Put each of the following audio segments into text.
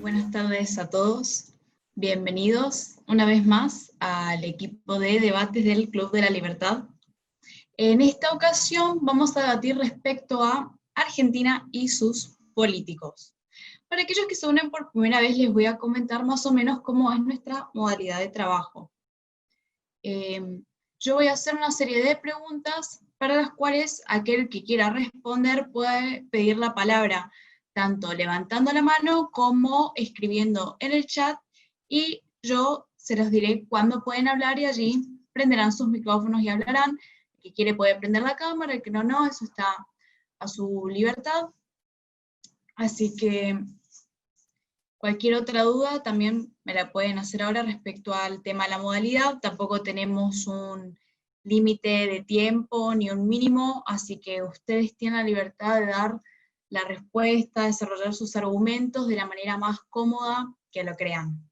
buenas tardes a todos. Bienvenidos una vez más al equipo de debates del Club de la Libertad. En esta ocasión vamos a debatir respecto a Argentina y sus políticos. Para aquellos que se unen por primera vez les voy a comentar más o menos cómo es nuestra modalidad de trabajo. Yo voy a hacer una serie de preguntas para las cuales aquel que quiera responder puede pedir la palabra, tanto levantando la mano como escribiendo en el chat, y yo se los diré cuándo pueden hablar y allí prenderán sus micrófonos y hablarán. El que quiere puede prender la cámara, el que no, eso está a su libertad. Así que cualquier otra duda también me la pueden hacer ahora respecto al tema de la modalidad. Tampoco tenemos un límite de tiempo ni un mínimo, así que ustedes tienen la libertad de dar la respuesta, desarrollar sus argumentos de la manera más cómoda que lo crean.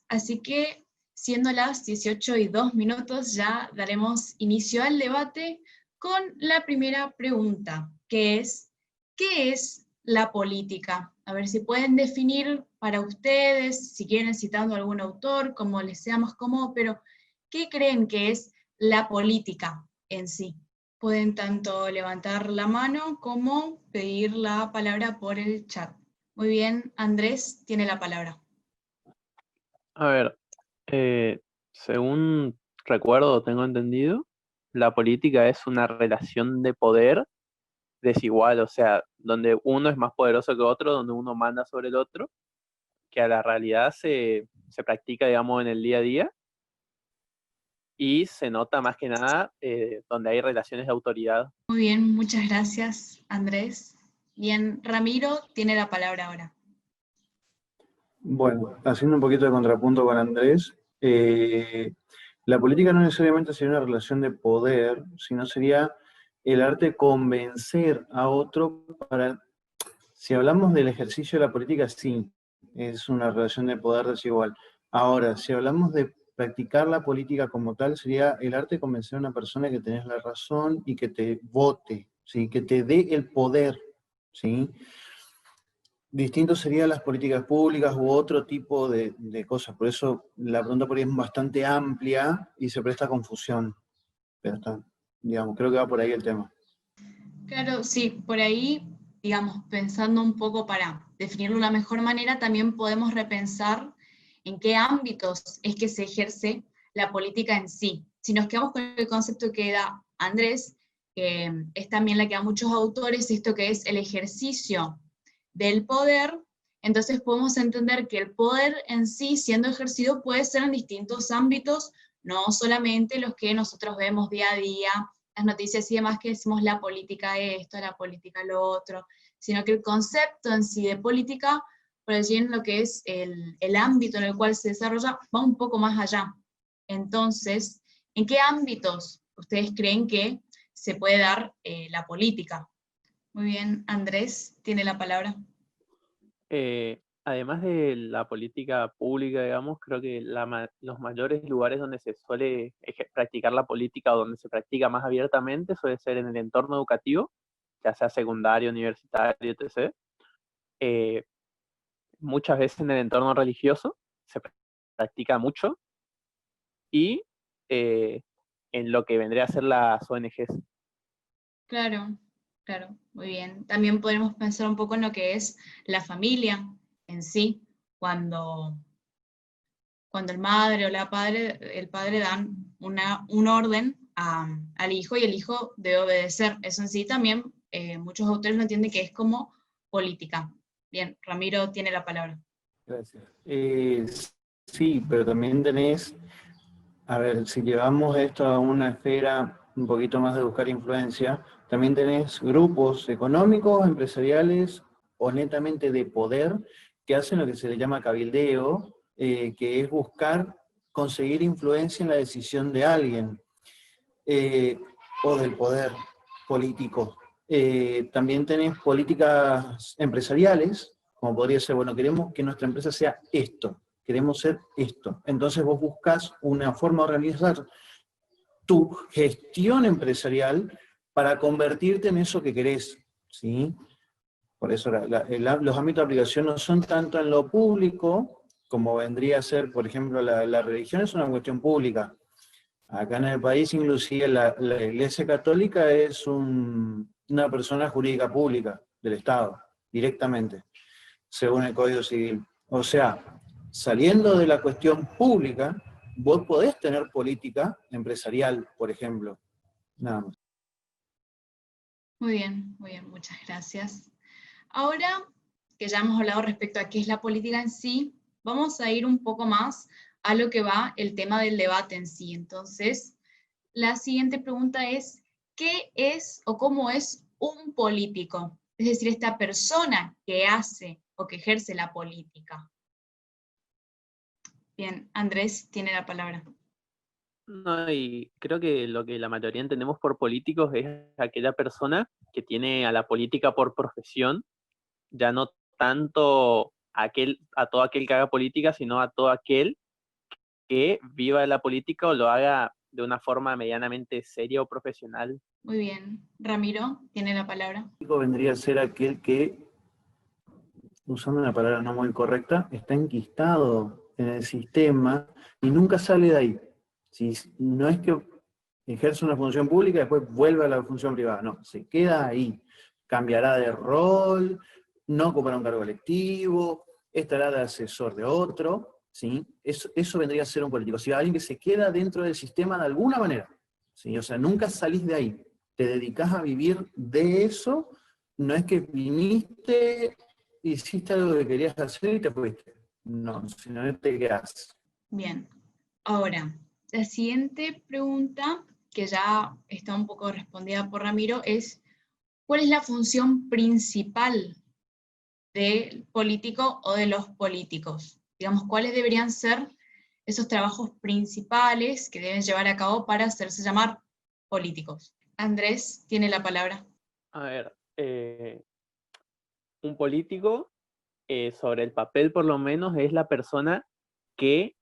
Así que, siendo las 18:02, ya daremos inicio al debate con la primera pregunta, que es, ¿qué es la política? A ver si pueden definir para ustedes, si quieren citando a algún autor, como les sea más cómodo, pero ¿qué creen que es la política en sí? Pueden tanto levantar la mano como pedir la palabra por el chat. Muy bien, Andrés tiene la palabra. A ver, según recuerdo, tengo entendido, la política es una relación de poder desigual, o sea, donde uno es más poderoso que otro, donde uno manda sobre el otro, que a la realidad se practica, digamos, en el día a día, y se nota más que nada donde hay relaciones de autoridad. Muy bien, muchas gracias, Andrés. Bien, Ramiro tiene la palabra ahora. Bueno, haciendo un poquito de contrapunto con Andrés, la política no necesariamente sería una relación de poder, sino sería el arte de convencer a otro para... Si hablamos del ejercicio de la política, sí, es una relación de poder desigual. Ahora, si hablamos de practicar la política como tal, sería el arte de convencer a una persona que tenés la razón y que te vote, ¿sí? Que te dé el poder, ¿sí? Distinto serían las políticas públicas u otro tipo de cosas. Por eso la pregunta por ahí es bastante amplia y se presta a confusión. Pero está, digamos, creo que va por ahí el tema. Claro, sí, por ahí, digamos, pensando un poco para definirlo de una mejor manera, también podemos repensar en qué ámbitos es que se ejerce la política en sí. Si nos quedamos con el concepto que da Andrés, que es también la que da muchos autores, esto que es el ejercicio del poder, entonces podemos entender que el poder en sí, siendo ejercido, puede ser en distintos ámbitos, no solamente los que nosotros vemos día a día, las noticias y demás, que decimos la política esto, la política lo otro, sino que el concepto en sí de política, por allí en lo que es el ámbito en el cual se desarrolla, va un poco más allá. Entonces, ¿en qué ámbitos ustedes creen que se puede dar la política? Muy bien, Andrés tiene la palabra. Además de la política pública, digamos, creo que los mayores lugares donde se suele practicar la política o donde se practica más abiertamente suele ser en el entorno educativo, ya sea secundario, universitario, etc. Eh, Muchas veces en el entorno religioso se practica mucho, y en lo que vendría a ser las ONGs. Claro, claro, muy bien. También podemos pensar un poco en lo que es la familia en sí, cuando el padre dan un orden al hijo y el hijo debe obedecer. Eso en sí también muchos autores lo entienden que es como política. Bien, Ramiro tiene la palabra. Gracias. Sí, pero también tenés, a ver, si llevamos esto a una esfera un poquito más de buscar influencia, también tenés grupos económicos, empresariales o netamente de poder que hacen lo que se le llama cabildeo, que es buscar conseguir influencia en la decisión de alguien o del poder político. También tenés políticas empresariales, como podría ser, bueno, queremos que nuestra empresa sea esto, queremos ser esto. Entonces vos buscas una forma de organizar tu gestión empresarial para convertirte en eso que querés, ¿sí? Por eso los ámbitos de aplicación no son tanto en lo público, como vendría a ser, por ejemplo, la religión es una cuestión pública. Acá en el país, inclusive, la Iglesia Católica es una persona jurídica pública del Estado, directamente, según el Código Civil. O sea, saliendo de la cuestión pública, vos podés tener política empresarial, por ejemplo, nada más. Muy bien, muchas gracias. Ahora que ya hemos hablado respecto a qué es la política en sí, vamos a ir un poco más a lo que va el tema del debate en sí. Entonces, la siguiente pregunta es, ¿qué es o cómo es un político? Es decir, esta persona que hace o que ejerce la política. Bien, Andrés tiene la palabra. No, y creo que lo que la mayoría entendemos por políticos es aquella persona que tiene a la política por profesión, ya no tanto a todo aquel que haga política, sino a todo aquel que viva la política o lo haga de una forma medianamente seria o profesional. Muy bien. Ramiro tiene la palabra. Vendría a ser aquel que, usando una palabra no muy correcta, está enquistado en el sistema y nunca sale de ahí. Si no es que ejerce una función pública y después vuelve a la función privada, no, se queda ahí. Cambiará de rol, no ocupará un cargo electivo, estará de asesor de otro, ¿sí? Eso vendría a ser un político. Si alguien que se queda dentro del sistema de alguna manera, ¿sí? O sea, nunca salís de ahí. Te dedicás a vivir de eso, no es que viniste, hiciste algo que querías hacer y te fuiste. No, sino que te quedás. Bien. Ahora, la siguiente pregunta, que ya está un poco respondida por Ramiro, es ¿cuál es la función principal del político o de los políticos? Digamos, ¿cuáles deberían ser esos trabajos principales que deben llevar a cabo para hacerse llamar políticos? Andrés tiene la palabra. A ver, un político, sobre el papel por lo menos, es la persona que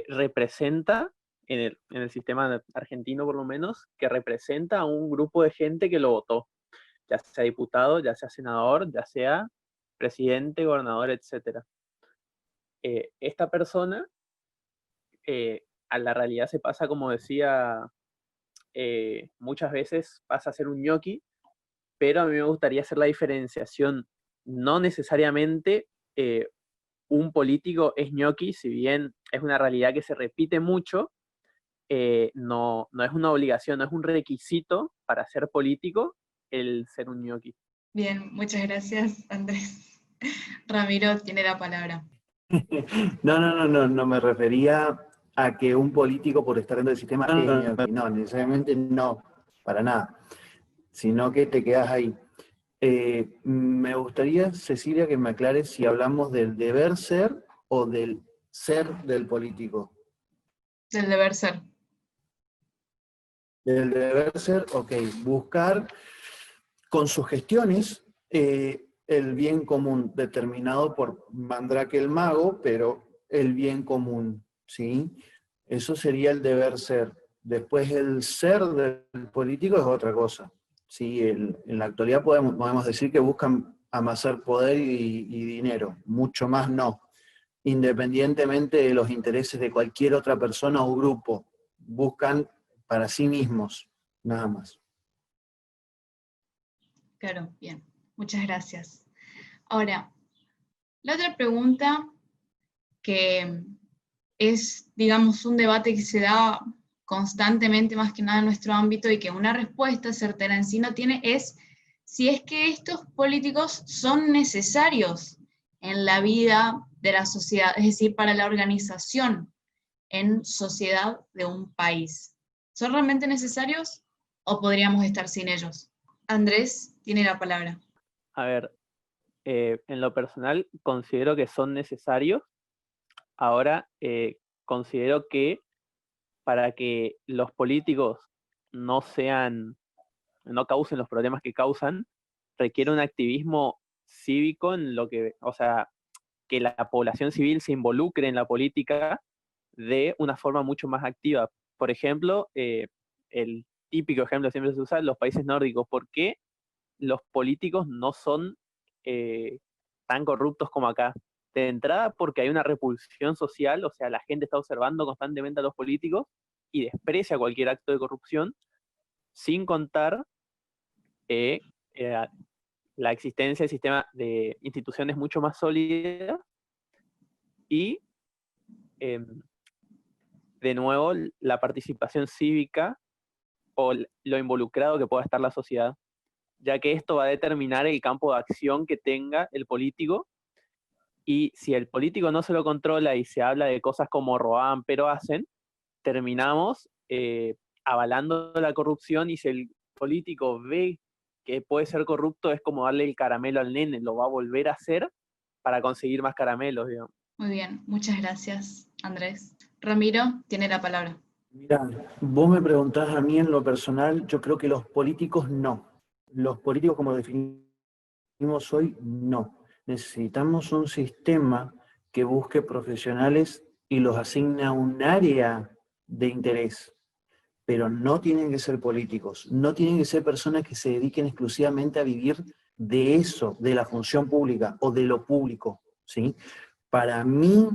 representa, en el sistema argentino por lo menos, que representa a un grupo de gente que lo votó, ya sea diputado, ya sea senador, ya sea presidente, gobernador, etc. Esta persona a la realidad se pasa, como decía, muchas veces pasa a ser un ñoqui, pero a mí me gustaría hacer la diferenciación. No necesariamente un político es ñoqui, si bien es una realidad que se repite mucho, no es una obligación, no es un requisito para ser político el ser un ñoqui. Bien, muchas gracias, Andrés. Ramiro tiene la palabra. No me refería a que un político por estar dentro del sistema no, necesariamente no, para nada, sino que te quedas ahí. Me gustaría, Cecilia, que me aclares si hablamos del deber ser o del ser del político. Del deber ser. Del deber ser, ok, buscar con sus gestiones el bien común, determinado por Mandrake el mago, pero el bien común, ¿sí? Eso sería el deber ser. Después el ser del político es otra cosa. ¿Sí? En la actualidad podemos decir que buscan amasar poder y dinero, mucho más no, independientemente de los intereses de cualquier otra persona o grupo, buscan para sí mismos, nada más. Claro, bien. Muchas gracias. Ahora, la otra pregunta que es, digamos, un debate que se da constantemente, más que nada en nuestro ámbito, y que una respuesta certera en sí no tiene, es si es que estos políticos son necesarios en la vida de la sociedad, es decir, para la organización en sociedad de un país. ¿Son realmente necesarios o podríamos estar sin ellos? Andrés tiene la palabra. A ver, en lo personal considero que son necesarios. Ahora, considero que para que los políticos no causen los problemas que causan, requiere un activismo cívico en lo que, o sea, que la población civil se involucre en la política de una forma mucho más activa. Por ejemplo, el típico ejemplo siempre se usa, los países nórdicos. ¿Por qué los políticos no son tan corruptos como acá. De entrada porque hay una repulsión social, o sea, la gente está observando constantemente a los políticos y desprecia cualquier acto de corrupción, sin contar eh, la existencia de sistemas de instituciones mucho más sólidas y, de nuevo, la participación cívica o lo involucrado que pueda estar la sociedad, ya que esto va a determinar el campo de acción que tenga el político, y si el político no se lo controla y se habla de cosas como roban pero hacen, terminamos avalando la corrupción, y si el político ve que puede ser corrupto, es como darle el caramelo al nene, lo va a volver a hacer para conseguir más caramelos, digamos. Muy bien, muchas gracias, Andrés. Ramiro tiene la palabra. Mira, vos me preguntás a mí en lo personal, yo creo que los políticos no. Los políticos, como definimos hoy, no. Necesitamos un sistema que busque profesionales y los asigne a un área de interés, pero no tienen que ser políticos, no tienen que ser personas que se dediquen exclusivamente a vivir de eso, de la función pública o de lo público, ¿sí? Para mí,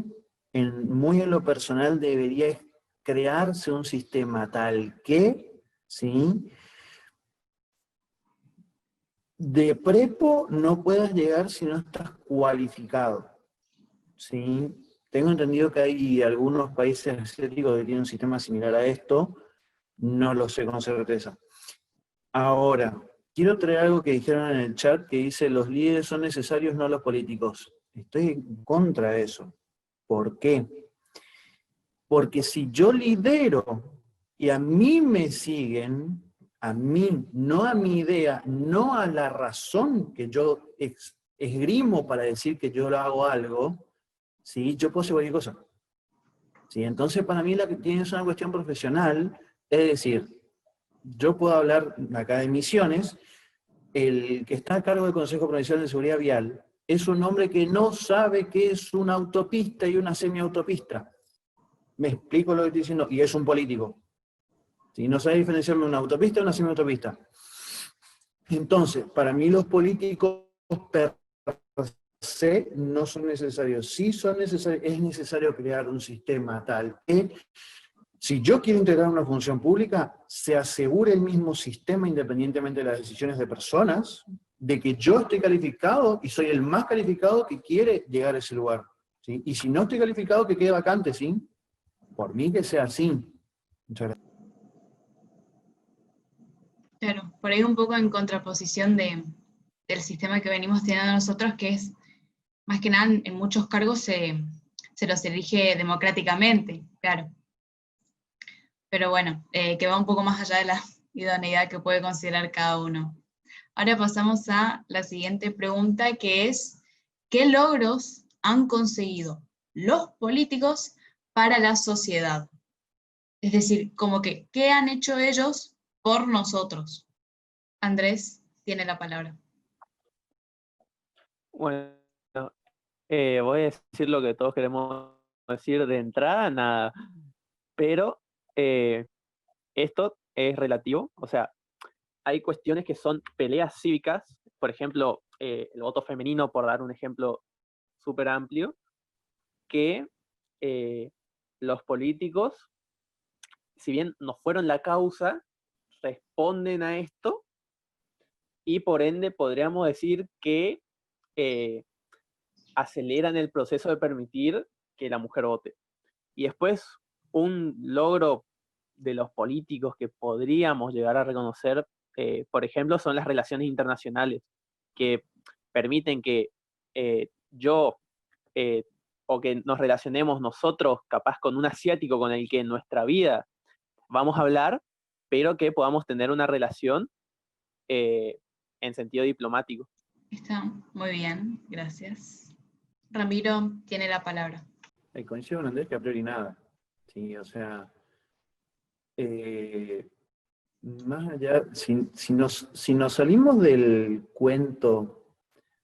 muy en lo personal, debería crearse un sistema tal que, ¿sí?, de prepo no puedas llegar si no estás cualificado, ¿sí? Tengo entendido que hay algunos países asiáticos que tienen un sistema similar a esto, no lo sé con certeza. Ahora, quiero traer algo que dijeron en el chat que dice: los líderes son necesarios, no los políticos. Estoy en contra de eso. ¿Por qué? Porque si yo lidero y a mí me siguen, a mí, no a mi idea, no a la razón que yo esgrimo para decir que yo hago algo, ¿sí?, yo puedo hacer cualquier cosa. ¿Sí? Entonces, para mí, la que tiene es una cuestión profesional, es decir, yo puedo hablar acá de Misiones, el que está a cargo del Consejo Provincial de Seguridad Vial es un hombre que no sabe qué es una autopista y una semiautopista. Me explico lo que estoy diciendo, y es un político. ¿Sí? No sabe diferenciarme una autopista y una semiautopista. Entonces, para mí los políticos per se no son necesarios. Sí son necesarios, es necesario crear un sistema tal que, si yo quiero integrar una función pública, se asegure el mismo sistema, independientemente de las decisiones de personas, de que yo estoy calificado y soy el más calificado que quiere llegar a ese lugar. ¿Sí? Y si no estoy calificado, que quede vacante, ¿sí? Por mí que sea así. Muchas gracias. Claro, por ahí un poco en contraposición del sistema que venimos teniendo nosotros, que es, más que nada, en muchos cargos se los elige democráticamente, claro. Pero bueno, que va un poco más allá de la idoneidad que puede considerar cada uno. Ahora pasamos a la siguiente pregunta, que es: ¿qué logros han conseguido los políticos para la sociedad? Es decir, como que, ¿qué han hecho ellos por nosotros? Andrés tiene la palabra. Bueno, voy a decir lo que todos queremos decir de entrada, nada. Pero esto es relativo, o sea, hay cuestiones que son peleas cívicas, por ejemplo, el voto femenino, por dar un ejemplo súper amplio, que los políticos, si bien no fueron la causa, responden a esto, y por ende podríamos decir que aceleran el proceso de permitir que la mujer vote. Y después, un logro de los políticos que podríamos llegar a reconocer, por ejemplo, son las relaciones internacionales, que permiten que yo o que nos relacionemos nosotros, capaz con un asiático con el que en nuestra vida vamos a hablar, pero que podamos tener una relación en sentido diplomático. Está muy bien, gracias. Ramiro tiene la palabra. Coincido con Andrés que a priori nada. Sí, o sea, más allá, si nos salimos del cuento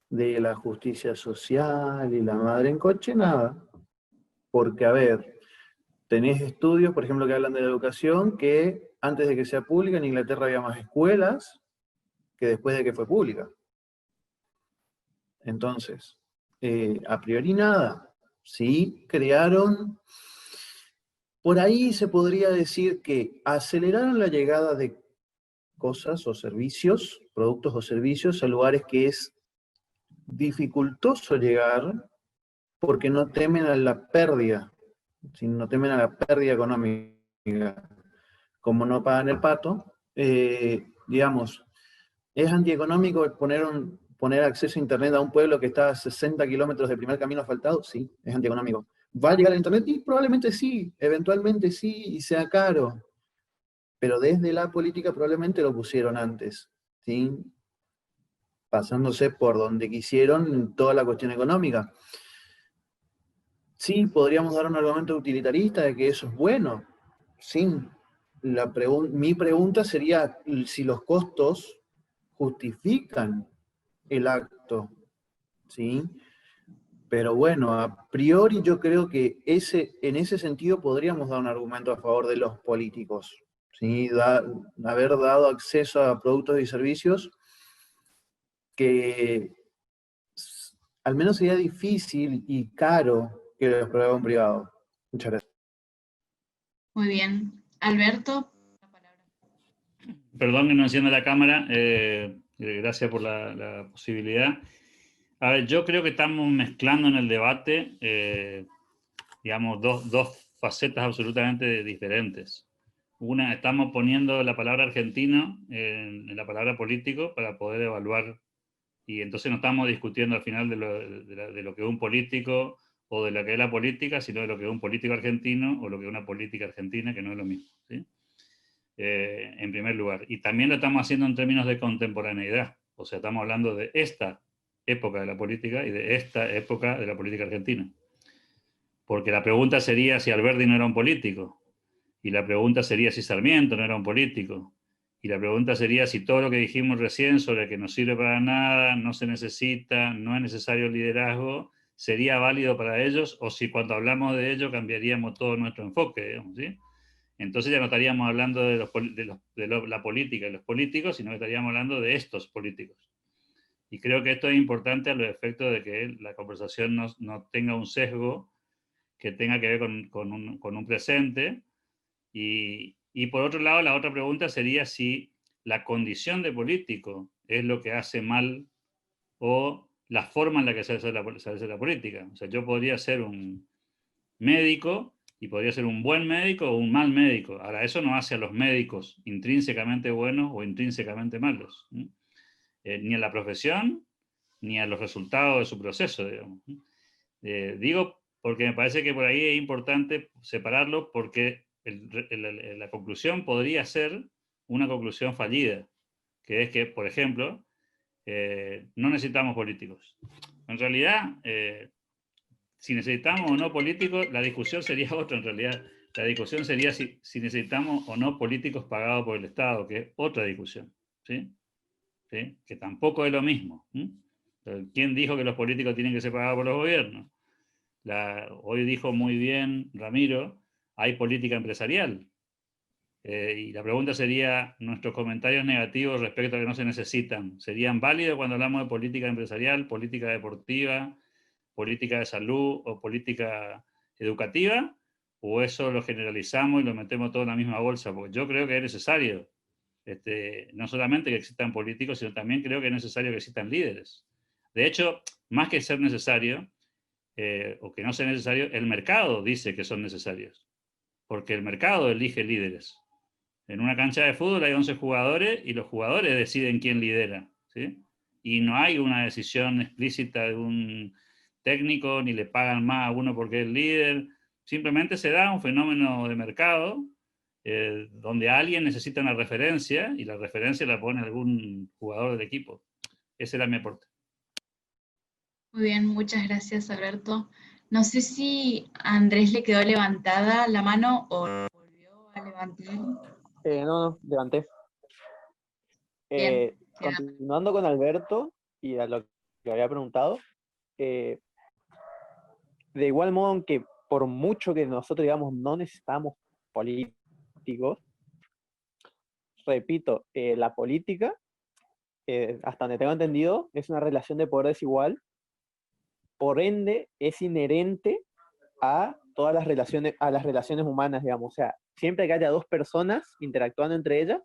de la justicia social y la madre en coche, nada. Porque, a ver, tenés estudios, por ejemplo, que hablan de la educación, que antes de que sea pública en Inglaterra había más escuelas que después de que fue pública. Entonces, a priori nada. Sí, crearon, por ahí se podría decir que aceleraron la llegada de cosas o servicios, productos o servicios a lugares que es dificultoso llegar porque no temen a la pérdida, no temen a la pérdida económica. Como no pagan el pato, digamos, es antieconómico poner acceso a Internet a un pueblo que está a 60 kilómetros del primer camino asfaltado. Sí, es antieconómico. ¿Va a llegar a Internet? Y probablemente sí, eventualmente sí, y sea caro. Pero desde la política probablemente lo pusieron antes, ¿sí? Pasándose por donde quisieron toda la cuestión económica. Sí, podríamos dar un argumento utilitarista de que eso es bueno. Sí, mi pregunta sería si los costos justifican el acto, ¿sí? Pero bueno, a priori yo creo que en ese sentido podríamos dar un argumento a favor de los políticos, ¿sí? Haber dado acceso a productos y servicios que al menos sería difícil y caro que los provea un privado. Muchas gracias. Muy bien. Alberto, la palabra. Perdón que no encienda la cámara, gracias por la posibilidad. A ver, yo creo que estamos mezclando en el debate, digamos, dos facetas absolutamente diferentes. Una, estamos poniendo la palabra argentino en la palabra político para poder evaluar, y entonces no estamos discutiendo al final de lo que es un político o de lo que es la política, sino de lo que es un político argentino o lo que es una política argentina, que no es lo mismo, ¿sí? En primer lugar. Y también lo estamos haciendo en términos de contemporaneidad. O sea, estamos hablando de esta época de la política y de esta época de la política argentina. Porque la pregunta sería si Alberdi no era un político. Y la pregunta sería si Sarmiento no era un político. Y la pregunta sería si todo lo que dijimos recién sobre que no sirve para nada, no se necesita, no es necesario liderazgo, sería válido para ellos, o si cuando hablamos de ello cambiaríamos todo nuestro enfoque, digamos, ¿sí? Entonces ya no estaríamos hablando de la política y los políticos, sino que estaríamos hablando de estos políticos. Y creo que esto es importante a los efectos de que la conversación no tenga un sesgo que tenga que ver con un presente. Y por otro lado, la otra pregunta sería si la condición de político es lo que hace mal o la forma en la que se hace la política. O sea, yo podría ser un médico y podría ser un buen médico o un mal médico. Ahora, eso no hace a los médicos intrínsecamente buenos o intrínsecamente malos, ¿sí? Ni a la profesión, ni a los resultados de su proceso, digamos. Digo porque me parece que por ahí es importante separarlo, porque la conclusión podría ser una conclusión fallida, que es que, por ejemplo, no necesitamos políticos. En realidad, si necesitamos o no políticos, la discusión sería otra en realidad. La discusión sería si necesitamos o no políticos pagados por el Estado, que es otra discusión, ¿sí? ¿Sí? Que tampoco es lo mismo. ¿Quién dijo que los políticos tienen que ser pagados por los gobiernos? Hoy dijo muy bien Ramiro, hay política empresarial. Y la pregunta sería, ¿nuestros comentarios negativos respecto a que no se necesitan serían válidos cuando hablamos de política empresarial, política deportiva, política de salud o política educativa? ¿O eso lo generalizamos y lo metemos todo en la misma bolsa? Porque yo creo que es necesario, no solamente que existan políticos, sino también creo que es necesario que existan líderes. De hecho, más que ser necesario, o que no sea necesario, el mercado dice que son necesarios, porque el mercado elige líderes. En una cancha de fútbol hay 11 jugadores y los jugadores deciden quién lidera, ¿sí? Y no hay una decisión explícita de un técnico, ni le pagan más a uno porque es líder. Simplemente se da un fenómeno de mercado donde alguien necesita una referencia y la referencia la pone algún jugador del equipo. Ese era mi aporte. Muy bien, muchas gracias, Alberto. No sé si a Andrés le quedó levantada la mano o volvió a levantar. No, levanté. Bien. Continuando con Alberto y a lo que había preguntado, de igual modo que por mucho que nosotros digamos no necesitamos políticos, repito, la política, hasta donde tengo entendido, es una relación de poder desigual por ende es inherente a todas las relaciones humanas, digamos. O sea, siempre que haya dos personas interactuando entre ellas,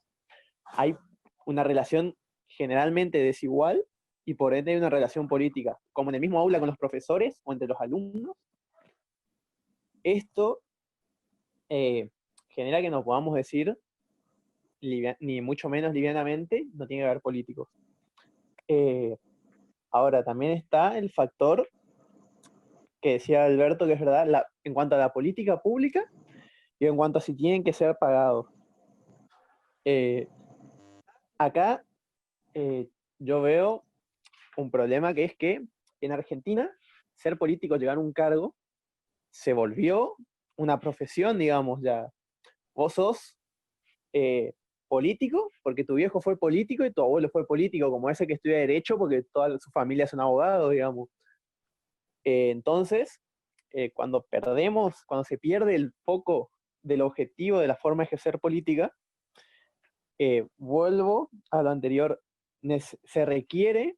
hay una relación generalmente desigual y por ende hay una relación política, como en el mismo aula con los profesores o entre los alumnos. Esto genera que no podamos decir, ni mucho menos livianamente, no tiene que haber políticos. Ahora, también está el factor que decía Alberto, que es verdad, en cuanto a la política pública y en cuanto a si tienen que ser pagados. Acá yo veo un problema, que es que en Argentina ser político, llegar a un cargo, se volvió una profesión, digamos, ya. Vos sos político porque tu viejo fue político y tu abuelo fue político, como ese que estudia Derecho porque toda su familia son abogados, digamos. Entonces, cuando se pierde el foco del objetivo de la forma de ejercer política, vuelvo a lo anterior, se requiere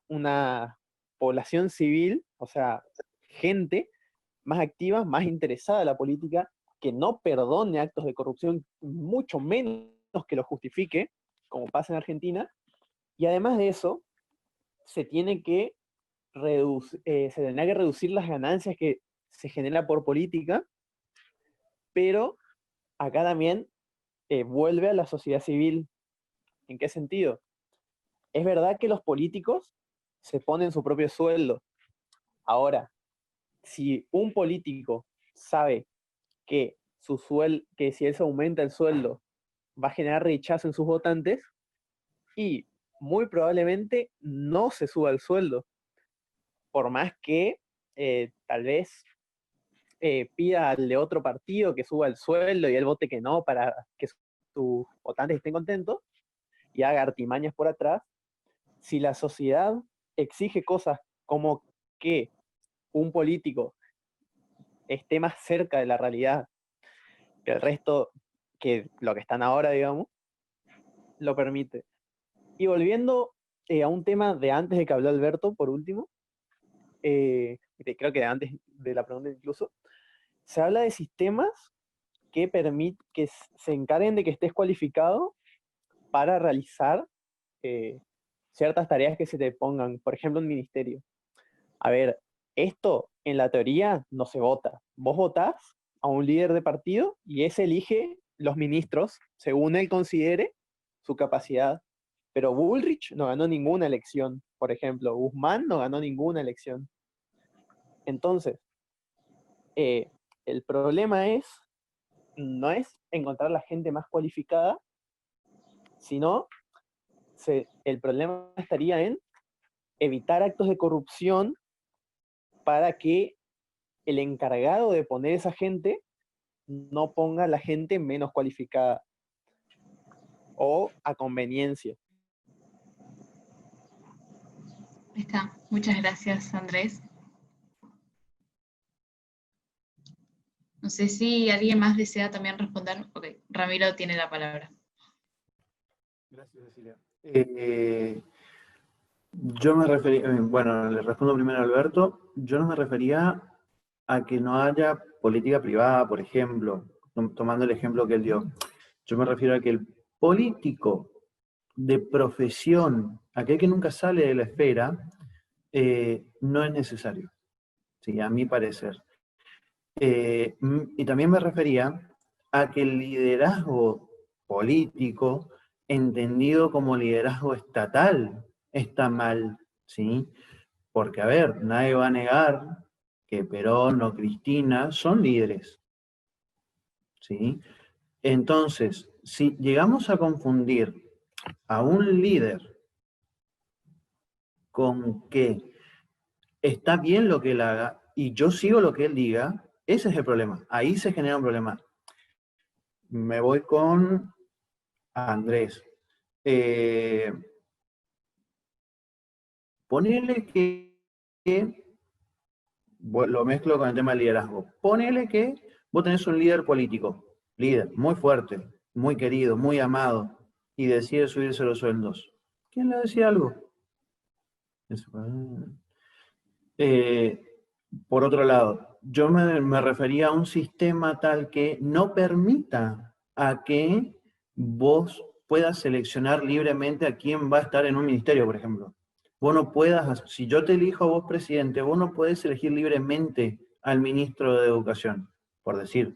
una población civil, o sea, gente más activa, más interesada en la política, que no perdone actos de corrupción, mucho menos que los justifique, como pasa en Argentina, y además de eso, se tendrá que reducir las ganancias que se generan por política, pero acá también vuelve a la sociedad civil. ¿En qué sentido? Es verdad que los políticos se ponen su propio sueldo. Ahora, si un político sabe que que si él se aumenta el sueldo va a generar rechazo en sus votantes, y muy probablemente no se suba el sueldo, por más que tal vez pida al de otro partido que suba el sueldo y él vote que no para que sus votantes estén contentos y haga artimañas por atrás. Si la sociedad exige cosas como que un político esté más cerca de la realidad que el resto, que lo que están ahora, digamos, lo permite. Y volviendo a un tema de antes de que habló Alberto, por último, creo que antes de la pregunta incluso, se habla de sistemas que se encarguen de que estés cualificado para realizar ciertas tareas que se te pongan, por ejemplo, un ministerio. A ver, esto en la teoría no se vota. Vos votás a un líder de partido y ese elige los ministros según él considere su capacidad. Pero Bullrich no ganó ninguna elección, por ejemplo. Guzmán no ganó ninguna elección. Entonces, el problema no es encontrar la gente más cualificada, sino el problema estaría en evitar actos de corrupción para que el encargado de poner esa gente no ponga a la gente menos cualificada o a conveniencia. Está. Muchas gracias, Andrés. No sé si alguien más desea también responder. Ok, Ramiro tiene la palabra. Gracias, Cecilia. Yo me refería, bueno, le respondo primero a Alberto, yo no me refería a que no haya política privada, por ejemplo, tomando el ejemplo que él dio. Yo me refiero a que el político de profesión, aquel que nunca sale de la esfera, no es necesario, ¿sí? A mi parecer. Y también me refería a que el liderazgo político, entendido como liderazgo estatal, está mal, ¿sí? Porque, a ver, nadie va a negar que Perón o Cristina son líderes, ¿sí? Entonces, si llegamos a confundir a un líder con que está bien lo que él haga y yo sigo lo que él diga, ese es el problema. Ahí se genera un problema. Me voy con Andrés. Ponele que lo mezclo con el tema del liderazgo. Ponele que vos tenés un líder político, líder muy fuerte, muy querido, muy amado, y decide subirse los sueldos. ¿Quién le decía algo? Por otro lado, yo me refería a un sistema tal que no permita a que vos puedas seleccionar libremente a quién va a estar en un ministerio, por ejemplo. Vos no puedas, si yo te elijo a vos presidente, vos no podés elegir libremente al ministro de Educación, por decir,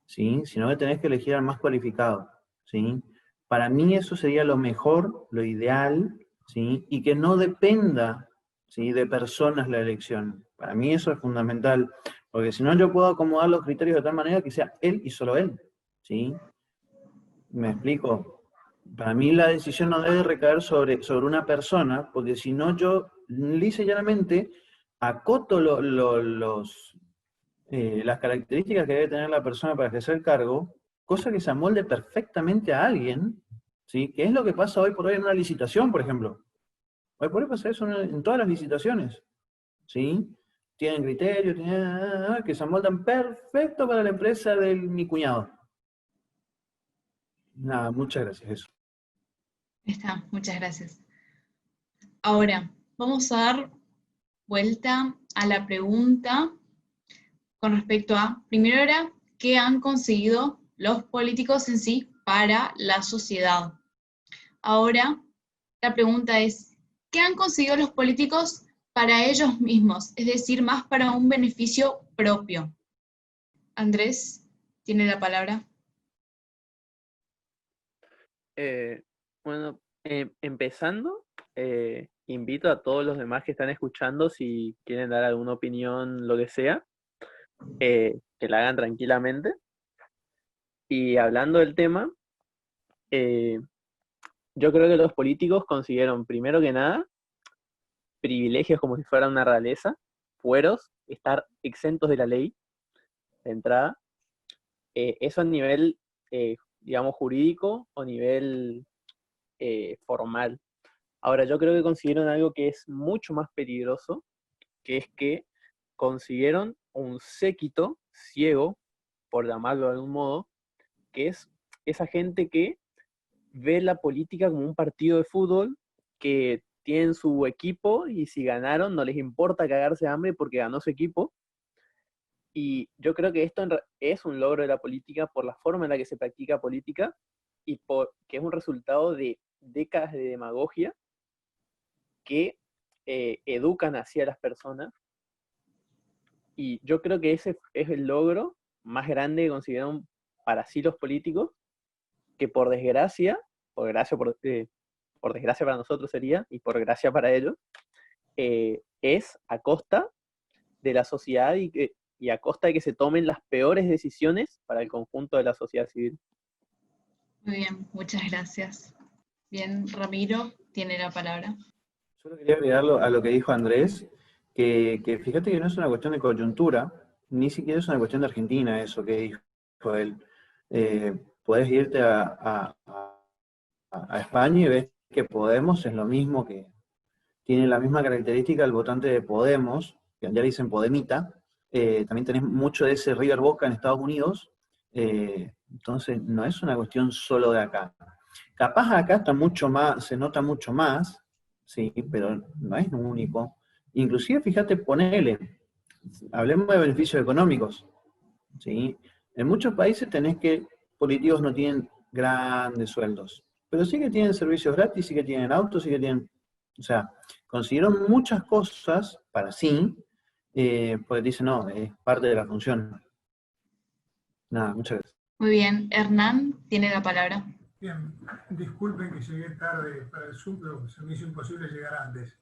¿sí? Sino que tenés que elegir al más cualificado, ¿sí? Para mí eso sería lo mejor, lo ideal, ¿sí? Y que no dependa, ¿sí?, de personas la elección. Para mí eso es fundamental, porque si no yo puedo acomodar los criterios de tal manera que sea él y solo él, ¿sí? ¿Me explico? Para mí la decisión no debe recaer sobre una persona, porque si no yo lisa y llanamente acoto las características que debe tener la persona para ejercer el cargo, cosa que se amolde perfectamente a alguien, ¿sí? Que es lo que pasa hoy por hoy en una licitación, por ejemplo. Hoy por hoy pasa eso en todas las licitaciones, ¿sí? Tienen criterios, que se amoldan perfecto para la empresa de mi cuñado. Nada, muchas gracias, eso. Está, muchas gracias. Ahora, vamos a dar vuelta a la pregunta con respecto a, primero era, ¿qué han conseguido los políticos en sí para la sociedad? Ahora, la pregunta es, ¿qué han conseguido los políticos para ellos mismos? Es decir, más para un beneficio propio. Andrés, tiene la palabra. Bueno, empezando, invito a todos los demás que están escuchando, si quieren dar alguna opinión, lo que sea, que la hagan tranquilamente. Y hablando del tema, yo creo que los políticos consiguieron, primero que nada, privilegios como si fueran una realeza, fueros, estar exentos de la ley, de entrada. Eso a nivel, digamos, jurídico o nivel formal. Ahora, yo creo que consiguieron algo que es mucho más peligroso, que es que consiguieron un séquito ciego, por llamarlo de algún modo, que es esa gente que ve la política como un partido de fútbol, que tienen su equipo y si ganaron no les importa cagarse de hambre porque ganó su equipo. Y yo creo que esto es un logro de la política por la forma en la que se practica política y que es un resultado de décadas de demagogia que educan así a las personas. Y yo creo que ese es el logro más grande que consiguieron para sí los políticos, que por desgracia para nosotros sería, y por gracia para ellos, es a costa de la sociedad y a costa de que se tomen las peores decisiones para el conjunto de la sociedad civil. Muy bien, muchas gracias. Bien, Ramiro, tiene la palabra. Solo quería agregarlo a lo que dijo Andrés, que fíjate que no es una cuestión de coyuntura, ni siquiera es una cuestión de Argentina eso que dijo él. Podés irte a España y ves que Podemos es lo mismo, que tiene la misma característica el votante de Podemos, que ya le dicen Podemita. También tenés mucho de ese River Boca en Estados Unidos. Entonces no es una cuestión solo de acá. Capaz acá está mucho más, se nota mucho más, sí, pero no es lo único. Inclusive, fíjate, hablemos de beneficios económicos, ¿sí? En muchos países tenés que políticos no tienen grandes sueldos, pero sí que tienen servicios gratis, sí que tienen autos, sí que tienen, o sea, consiguieron muchas cosas para sí, porque dicen, no, es parte de la función. Nada, muchas gracias. Muy bien, Hernán, tiene la palabra. Bien, disculpen que llegué tarde para el Zoom, pero se me hizo imposible llegar antes.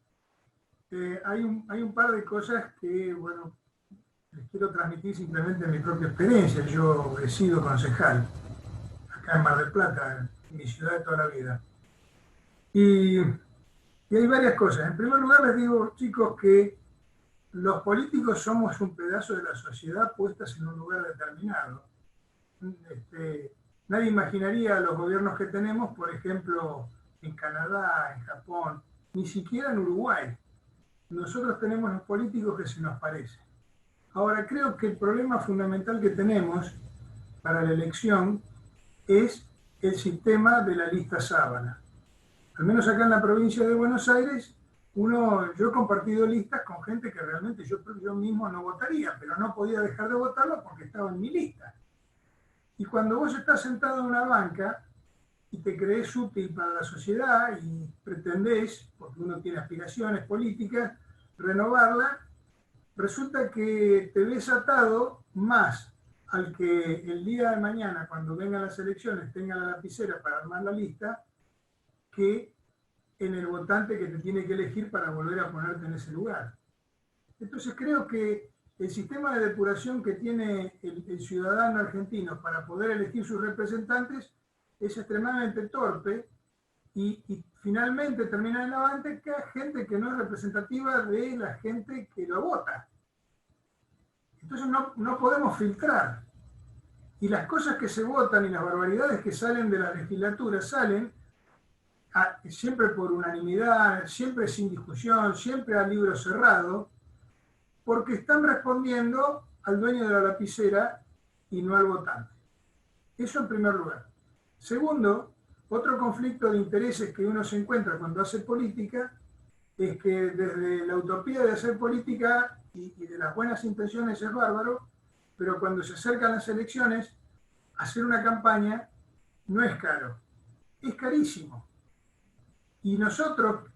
Hay un par de cosas que, bueno, les quiero transmitir simplemente mi propia experiencia. Yo he sido concejal acá en Mar del Plata, en mi ciudad de toda la vida. Y hay varias cosas. En primer lugar, les digo, chicos, que los políticos somos un pedazo de la sociedad puestas en un lugar determinado. Nadie imaginaría los gobiernos que tenemos, por ejemplo, en Canadá, en Japón, ni siquiera en Uruguay. Nosotros tenemos los políticos que se nos parecen. Ahora, creo que el problema fundamental que tenemos para la elección es el sistema de la lista sábana. Al menos acá en la provincia de Buenos Aires yo he compartido listas con gente que realmente yo mismo no votaría, pero no podía dejar de votarlo porque estaba en mi lista. Y cuando vos estás sentado en una banca y te crees útil para la sociedad y pretendés, porque uno tiene aspiraciones políticas, renovarla, resulta que te ves atado más al que el día de mañana, cuando vengan las elecciones, tenga la lapicera para armar la lista, que en el votante que te tiene que elegir para volver a ponerte en ese lugar. Entonces creo que el sistema de depuración que tiene el ciudadano argentino para poder elegir sus representantes es extremadamente torpe y finalmente termina en la banca gente que no es representativa de la gente que lo vota. Entonces no podemos filtrar. Y las cosas que se votan y las barbaridades que salen de la legislatura salen siempre por unanimidad, siempre sin discusión, siempre a libro cerrado, porque están respondiendo al dueño de la lapicera y no al votante. Eso en primer lugar. Segundo, otro conflicto de intereses que uno se encuentra cuando hace política es que desde la utopía de hacer política y de las buenas intenciones es bárbaro, pero cuando se acercan las elecciones, hacer una campaña no es caro, es carísimo. Y nosotros,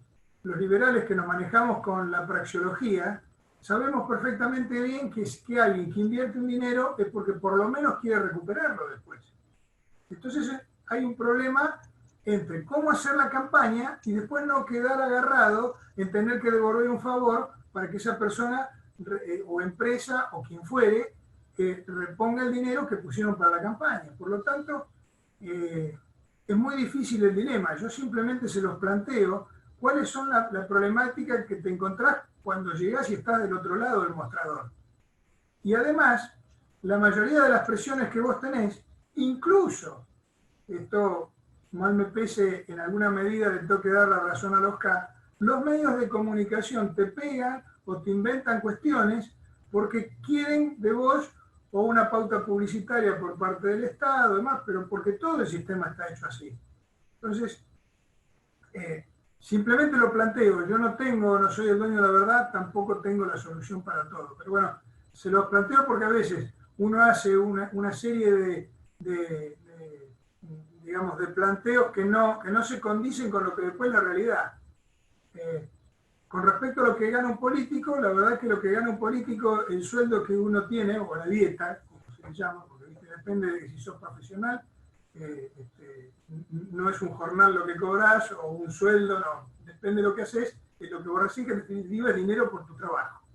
los liberales que nos manejamos con la praxeología, sabemos perfectamente bien que alguien que invierte un dinero es porque por lo menos quiere recuperarlo después. Entonces hay un problema entre cómo hacer la campaña y después no quedar agarrado en tener que devolver un favor para que esa persona o empresa o quien fuere reponga el dinero que pusieron para la campaña. Por lo tanto, es muy difícil el dilema. Yo simplemente se los planteo cuáles son las problemáticas que te encontrás cuando llegás y estás del otro lado del mostrador. Y además, la mayoría de las presiones que vos tenés, incluso, esto mal me pese, en alguna medida le tengo que dar la razón a los K, los medios de comunicación te pegan o te inventan cuestiones porque quieren de vos o una pauta publicitaria por parte del Estado, demás, pero porque todo el sistema está hecho así. Entonces, simplemente lo planteo, yo no soy el dueño de la verdad, tampoco tengo la solución para todo, pero bueno, se los planteo porque a veces uno hace una serie digamos, de planteos que no se condicen con lo que después es la realidad. Con respecto a lo que gana un político, la verdad es que lo que gana un político, el sueldo que uno tiene, o la dieta, como se le llama, porque depende de si sos profesional, no es un jornal lo que cobras o un sueldo, no, depende de lo que haces, es lo que vos recibes, que en definitiva es dinero por tu trabajo.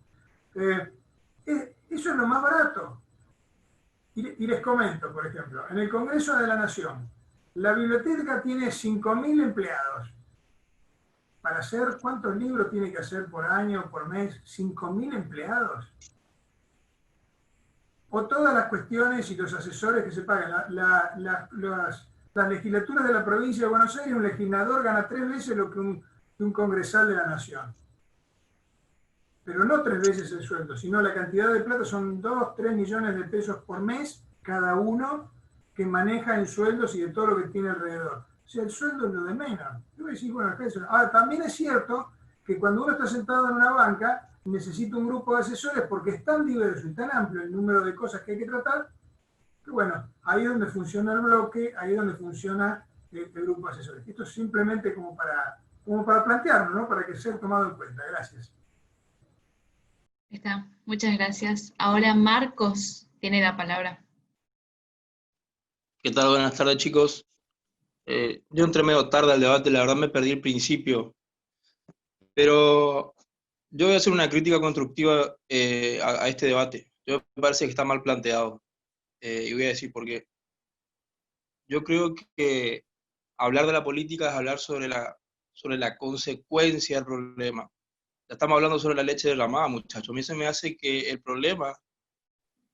Eso es lo más barato. Y les comento, por ejemplo, en el Congreso de la Nación, la biblioteca tiene 5.000 empleados. Para hacer, ¿cuántos libros tiene que hacer por año, por mes? 5.000 empleados. O todas las cuestiones y los asesores que se pagan. Las legislaturas de la provincia de Buenos Aires, un legislador gana 3 veces lo que un congresal de la Nación. Pero no 3 veces el sueldo, sino la cantidad de plata son 2, 3 millones de pesos por mes cada uno que maneja en sueldos y de todo lo que tiene alrededor. O sea, el sueldo es lo de menos. Yo voy a decir, bueno, acá eso. Ahora, también es cierto que cuando uno está sentado en una banca, necesita un grupo de asesores porque es tan diverso y tan amplio el número de cosas que hay que tratar, que bueno, ahí es donde funciona el bloque, ahí es donde funciona el grupo de asesores. Esto es simplemente como para plantearlo, ¿no? Para que sea tomado en cuenta. Gracias. Está, muchas gracias. Ahora Marcos tiene la palabra. ¿Qué tal? Buenas tardes, chicos. Yo entré medio tarde al debate, la verdad me perdí el principio, pero yo voy a hacer una crítica constructiva a este debate. Yo me parece que está mal planteado, y voy a decir por qué. Yo creo que hablar de la política es hablar sobre la consecuencia del problema. Ya estamos hablando sobre la leche derramada, muchachos. A mí se me hace que el problema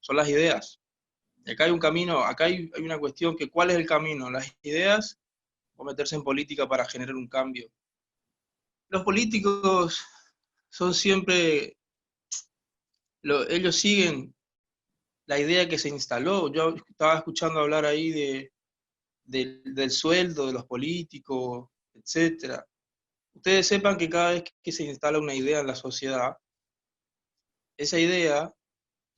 son las ideas. Acá hay un camino, acá hay una cuestión que ¿cuál es el camino? ¿Las ideas o meterse en política para generar un cambio? Los políticos son siempre, ellos siguen la idea que se instaló. Yo estaba escuchando hablar ahí del sueldo de los políticos, etc. ustedes sepan que cada vez que se instala una idea en la sociedad, esa idea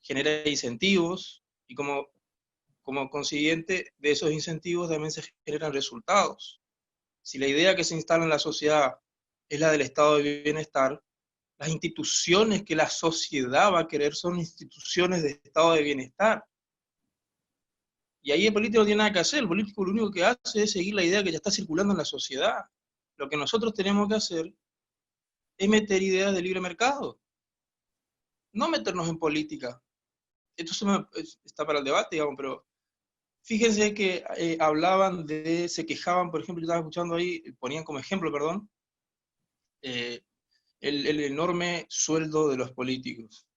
genera incentivos y como consiguiente de esos incentivos también se generan resultados. Si la idea que se instala en la sociedad es la del estado de bienestar, las instituciones que la sociedad va a querer son instituciones de estado de bienestar. Y ahí el político no tiene nada que hacer, el político lo único que hace es seguir la idea que ya está circulando en la sociedad. Lo que nosotros tenemos que hacer es meter ideas de libre mercado, no meternos en política. Esto está para el debate, digamos, pero fíjense que se quejaban, por ejemplo, yo estaba escuchando ahí, ponían como ejemplo, perdón, el enorme sueldo de los políticos.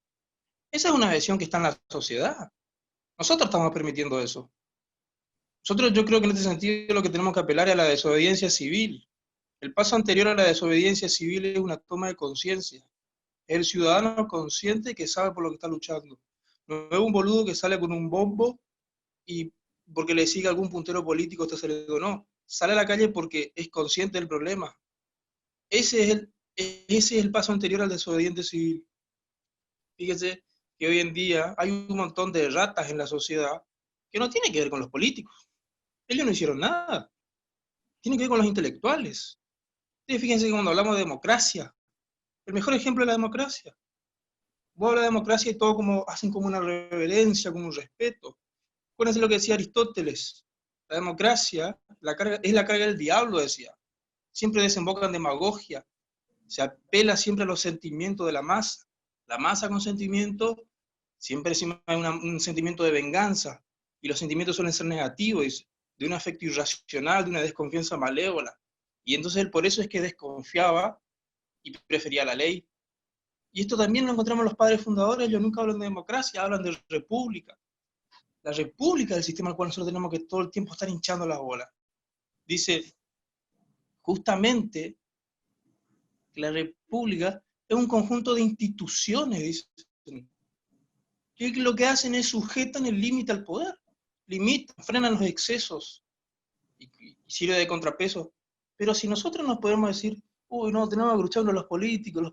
Esa es una visión que está en la sociedad. Nosotros estamos permitiendo eso. Nosotros, yo creo que en este sentido lo que tenemos que apelar es a la desobediencia civil. El paso anterior a la desobediencia civil es una toma de conciencia. Es el ciudadano consciente que sabe por lo que está luchando. No es un boludo que sale con un bombo y porque le sigue algún puntero político está saliendo, no. Sale a la calle porque es consciente del problema. Ese es el paso anterior al desobediente civil. Fíjense que hoy en día hay un montón de ratas en la sociedad que no tiene que ver con los políticos. Ellos no hicieron nada. Tiene que ver con los intelectuales. Ustedes fíjense que cuando hablamos de democracia, el mejor ejemplo es la democracia. Vos hablas de democracia y todo hacen como una reverencia, como un respeto. Acuérdense lo que decía Aristóteles. La democracia es la carga del diablo, decía. Siempre desemboca en demagogia. Se apela siempre a los sentimientos de la masa. La masa con sentimiento, siempre encima hay un sentimiento de venganza. Y los sentimientos suelen ser negativos, de un afecto irracional, de una desconfianza malévola. Y entonces él por eso es que desconfiaba y prefería la ley. Y esto también lo encontramos en los padres fundadores. Ellos nunca hablan de democracia, hablan de república. La república es el sistema al cual nosotros tenemos que todo el tiempo estar hinchando las bolas. Dice, justamente, que la república es un conjunto de instituciones, dicen, que lo que hacen es sujetan el límite al poder, limitan, frenan los excesos, y sirve de contrapeso. Pero si nosotros nos podemos decir, uy, no, tenemos que luchar con los políticos, los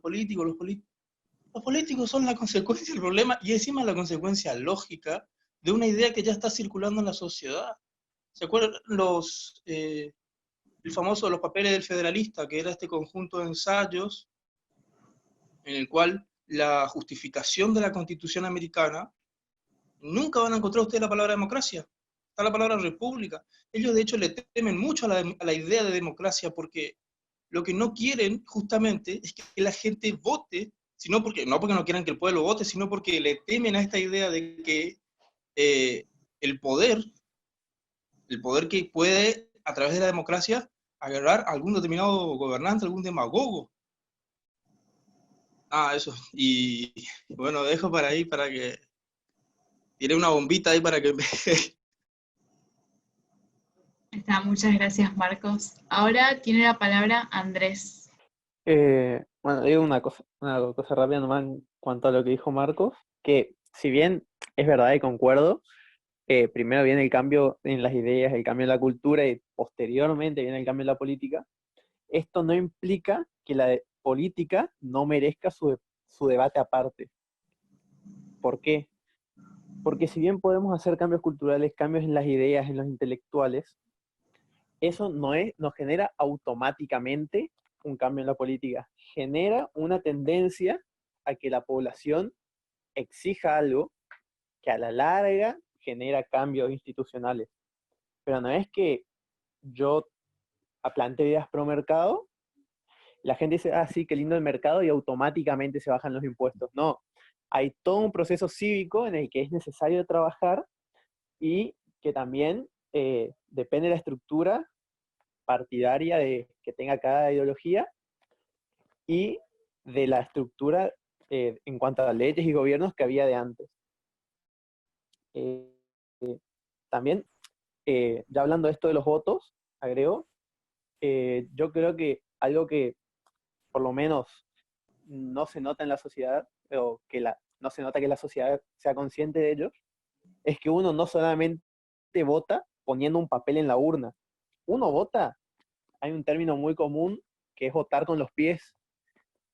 políticos son la consecuencia del problema, y encima la consecuencia lógica de una idea que ya está circulando en la sociedad. ¿Se acuerdan el famoso Los papeles del federalista, que era este conjunto de ensayos en el cual la justificación de la Constitución americana, nunca van a encontrar ustedes la palabra democracia, está la palabra república. Ellos de hecho le temen mucho a la idea de democracia porque lo que no quieren justamente es que la gente vote, no porque no quieran que el pueblo vote, sino porque le temen a esta idea de que el poder que puede, a través de la democracia, agarrar a algún determinado gobernante, algún demagogo. Eso. Y bueno, dejo para ahí para que tire una bombita ahí para que Está, muchas gracias, Marcos. Ahora tiene la palabra Andrés. Bueno, digo una cosa rápida nomás en cuanto a lo que dijo Marcos, que si bien es verdad y concuerdo, primero viene el cambio en las ideas, el cambio en la cultura y posteriormente viene el cambio en la política. Esto no implica que la política no merezca su debate aparte. ¿Por qué? Porque si bien podemos hacer cambios culturales, cambios en las ideas, en los intelectuales, eso no genera automáticamente un cambio en la política. Genera una tendencia a que la población exija algo que a la larga genera cambios institucionales. Pero no es que yo planteo ideas pro mercado, la gente dice, sí, qué lindo el mercado, y automáticamente se bajan los impuestos. No, hay todo un proceso cívico en el que es necesario trabajar y que también depende de la estructura partidaria que tenga cada ideología y de la estructura en cuanto a leyes y gobiernos que había de antes. También, ya hablando de esto de los votos, agrego, yo creo que algo que por lo menos no se nota en la sociedad, o que no se nota que la sociedad sea consciente de ello, es que uno no solamente vota poniendo un papel en la urna. Uno vota, hay un término muy común que es votar con los pies,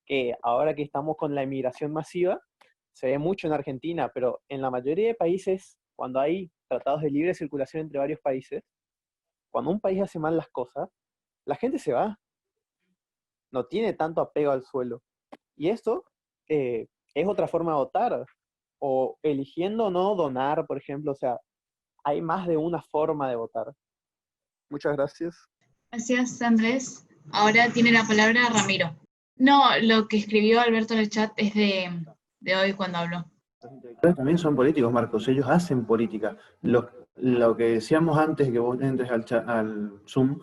que ahora que estamos con la inmigración masiva, se ve mucho en Argentina, pero en la mayoría de países, cuando hay tratados de libre circulación entre varios países, cuando un país hace mal las cosas, la gente se va, no tiene tanto apego al suelo. Y esto es otra forma de votar, o eligiendo o no donar, por ejemplo, o sea, hay más de una forma de votar. Muchas gracias. Gracias, Andrés. Ahora tiene la palabra Ramiro. No, lo que escribió Alberto en el chat es de hoy cuando habló. Los intelectuales también son políticos, Marcos, ellos hacen política. Lo que decíamos antes de que vos entres al Zoom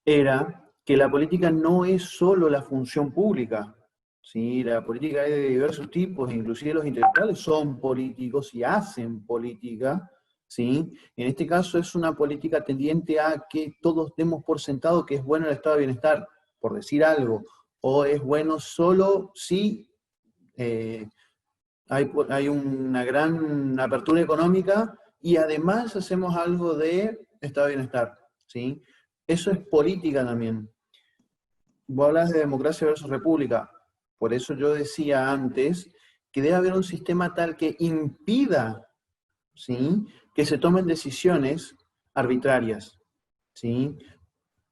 era que la política no es solo la función pública, ¿sí? La política es de diversos tipos, inclusive los intelectuales son políticos y hacen política, ¿sí? En este caso es una política tendiente a que todos demos por sentado que es bueno el estado de bienestar, por decir algo, o es bueno solo si hay una gran apertura económica y además hacemos algo de estado de bienestar, ¿sí? Eso es política también. Vos hablas de democracia versus república. Por eso yo decía antes que debe haber un sistema tal que impida, ¿sí?, que se tomen decisiones arbitrarias, ¿sí?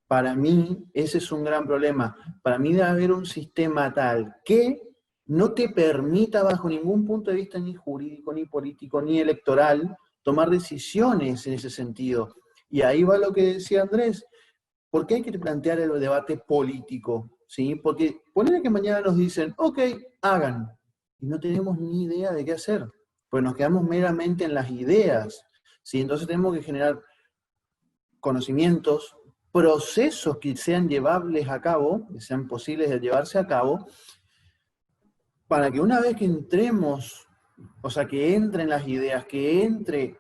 Para mí ese es un gran problema. Para mí debe haber un sistema tal que no te permita bajo ningún punto de vista ni jurídico, ni político, ni electoral, tomar decisiones en ese sentido. Y ahí va lo que decía Andrés. ¿Por qué hay que plantear el debate político? ¿Sí? Porque ponele que mañana nos dicen, ok, hagan, y no tenemos ni idea de qué hacer, pues nos quedamos meramente en las ideas, ¿sí? Entonces tenemos que generar conocimientos, procesos que sean llevables a cabo, que sean posibles de llevarse a cabo, para que una vez que entremos, o sea, que entren las ideas, que entre,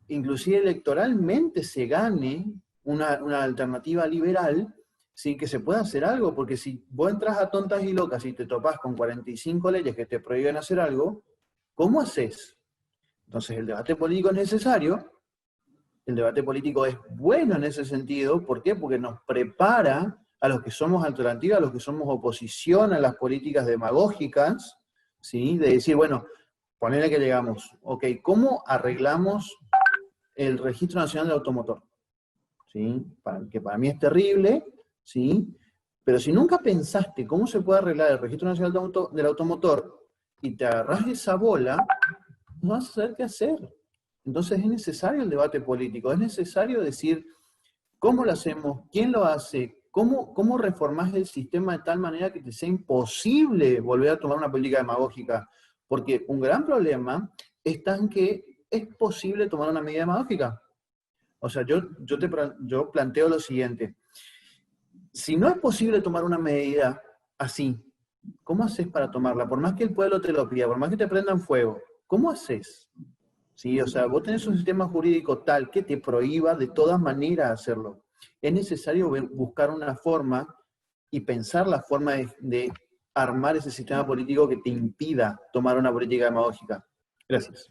inclusive electoralmente se gane una alternativa liberal, ¿sí?, que se pueda hacer algo, porque si vos entras a tontas y locas y te topás con 45 leyes que te prohíben hacer algo, ¿cómo haces? Entonces el debate político es necesario, el debate político es bueno en ese sentido, ¿por qué? Porque nos prepara a los que somos alternativa, a los que somos oposición a las políticas demagógicas, ¿sí?, de decir, bueno, ponele que llegamos, ok, ¿cómo arreglamos el Registro Nacional del Automotor? ¿Sí? Que para mí es terrible, ¿sí? Pero si nunca pensaste cómo se puede arreglar el Registro Nacional del Automotor y te agarrás de esa bola, no vas a saber qué hacer. Entonces es necesario el debate político, es necesario decir cómo lo hacemos, quién lo hace, cómo reformás el sistema de tal manera que te sea imposible volver a tomar una política demagógica. Porque un gran problema está en que es posible tomar una medida demagógica. O sea, yo planteo lo siguiente. Si no es posible tomar una medida así, ¿cómo haces para tomarla? Por más que el pueblo te lo pida, por más que te prendan fuego, ¿cómo haces? ¿Sí? O sea, vos tenés un sistema jurídico tal que te prohíba de todas maneras hacerlo. Es necesario buscar una forma y pensar la forma de armar ese sistema político que te impida tomar una política demagógica. Gracias.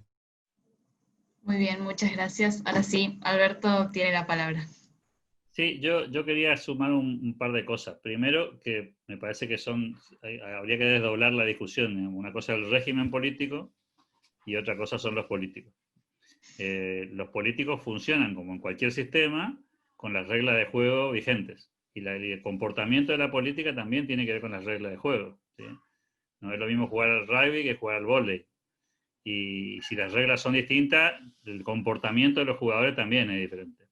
Muy bien, muchas gracias. Ahora sí, Alberto tiene la palabra. Sí, yo quería sumar un par de cosas. Primero, que me parece que habría que desdoblar la discusión. Una cosa es el régimen político y otra cosa son los políticos. Los políticos funcionan como en cualquier sistema con las reglas de juego vigentes. Y el comportamiento de la política también tiene que ver con las reglas de juego, ¿sí? No es lo mismo jugar al rugby que jugar al vóley. Y si las reglas son distintas, el comportamiento de los jugadores también es diferente.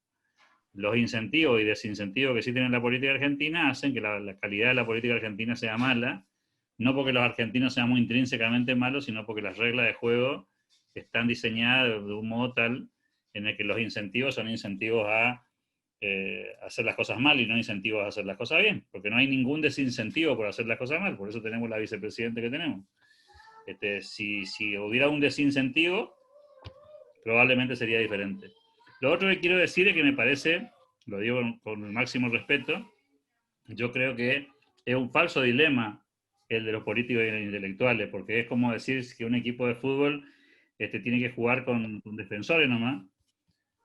Los incentivos y desincentivos que existen en la política argentina hacen que la calidad de la política argentina sea mala, no porque los argentinos seamos intrínsecamente malos, sino porque las reglas de juego están diseñadas de un modo tal en el que los incentivos son incentivos a hacer las cosas mal y no incentivos a hacer las cosas bien, porque no hay ningún desincentivo por hacer las cosas mal, por eso tenemos la vicepresidenta que tenemos. Si hubiera un desincentivo, probablemente sería diferente. Lo otro que quiero decir es que me parece, lo digo con el máximo respeto, yo creo que es un falso dilema el de los políticos y los intelectuales, porque es como decir que un equipo de fútbol tiene que jugar con defensores nomás,